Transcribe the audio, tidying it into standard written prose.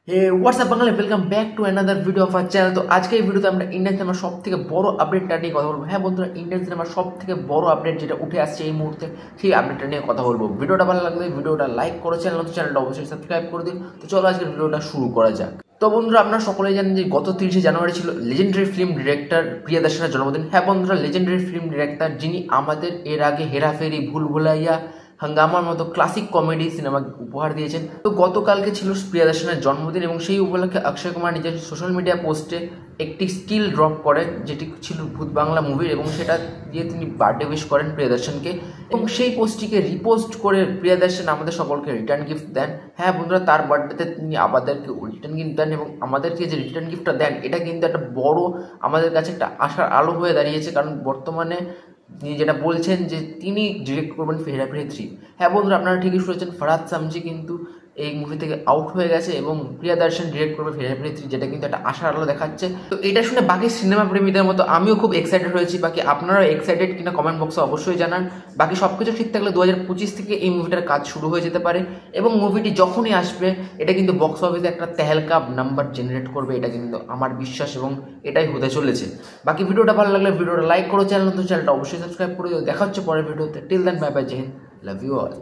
Hey WhatsApp Bangali welcome back to another video of our channel. তো আজকে এই ভিডিওতে আমরা ইন্ডিয়ান সিনেমার সব থেকে বড় আপডেটটা নিয়ে কথা বলবো। হ্যাঁ বন্ধুরা, ইন্ডিয়ান সিনেমার সব থেকে বড় আপডেট যেটা উঠে আসছে এই মুহূর্তে, সেই আপডেটটা নিয়ে কথা বলবো। ভিডিওটা ভালো লাগলে ভিডিওটা লাইক করো, চ্যানেলটা অবশ্যই সাবস্ক্রাইব করে দিন। তো চলো আজকে ভিডিওটা শুরু করা যাক। তো বন্ধুরা, আপনারা সকলেই জানেন যে গত 30শে জানুয়ারি ছিল লেজেন্ডারি ফিল্ম ডিরেক্টর প্রিয়দর্শনের জন্মদিন। হ্যাঁ বন্ধুরা, লেজেন্ডারি ফিল্ম ডিরেক্টর যিনি আমাদের এর আগে হেরাফেরি, ভুল ভুলাইয়া, হাঙ্গামার মতো ক্লাসিক কমেডি সিনেমা উপহার দিয়েছেন। তো গতকালকে ছিল প্রিয়দর্শনের জন্মদিন এবং সেই উপলক্ষে অক্ষয় কুমার নিজের সোশ্যাল মিডিয়া পোস্টে একটি স্টিল ড্রপ করেন, যেটি ছিল ভূত বাংলা মুভির, এবং সেটা দিয়ে তিনি বার্থডে উইশ করেন প্রিয়দর্শনকে। এবং সেই পোস্টটিকে রিপোস্ট করে প্রিয়দর্শন আমাদের সকলকে রিটার্ন গিফট দেন। হ্যাঁ বন্ধুরা, তার বার্থডেতে তিনি আমাদেরকে রিটার্ন গিফট দেন এবং আমাদেরকে যে রিটার্ন গিফটটা দেন এটা কিন্তু একটা বড় আমাদের কাছে একটা আশার আলো হয়ে দাঁড়িয়েছে। কারণ বর্তমানে তিনি যেটা বলছেন যে তিনি ডিরেক্ট করবেন হেরাফেরি 3। হ্যাঁ বন্ধুরা, আপনারা ঠিকই শুনেছেন, ফারহাদ সামজি কিন্তু এই মুভি থেকে আউট হয়ে গেছে এবং প্রিয়দর্শন ডিরেক্ট করবে হেরাফেরি 3, যেটা কিন্তু একটা আশার আলো দেখাচ্ছে। তো এটা শুনে বাকি সিনেমা প্রেমীদের মতো আমিও খুব এক্সাইটেড হয়েছি। বাকি আপনারাও এক্সাইটেড কিনা কমেন্ট বক্সে অবশ্যই জানান। বাকি সব কিছু ঠিক থাকলে 2025 থেকে এই মুভিটার কাজ শুরু হয়ে যেতে পারে এবং মুভিটি যখনই আসবে এটা কিন্তু বক্স অফিসে একটা তেহলকা নাম্বার জেনারেট করবে, এটা কিন্তু আমার বিশ্বাস এবং এটাই হতে চলেছে। বাকি ভিডিওটা ভালো লাগলে ভিডিওটা লাইক করো, চ্যানেলটা অবশ্যই সাবস্ক্রাইব করে দিও। দেখা হচ্ছে পরের ভিডিওতে। Till then, bye bye, Jai Hind, love you all.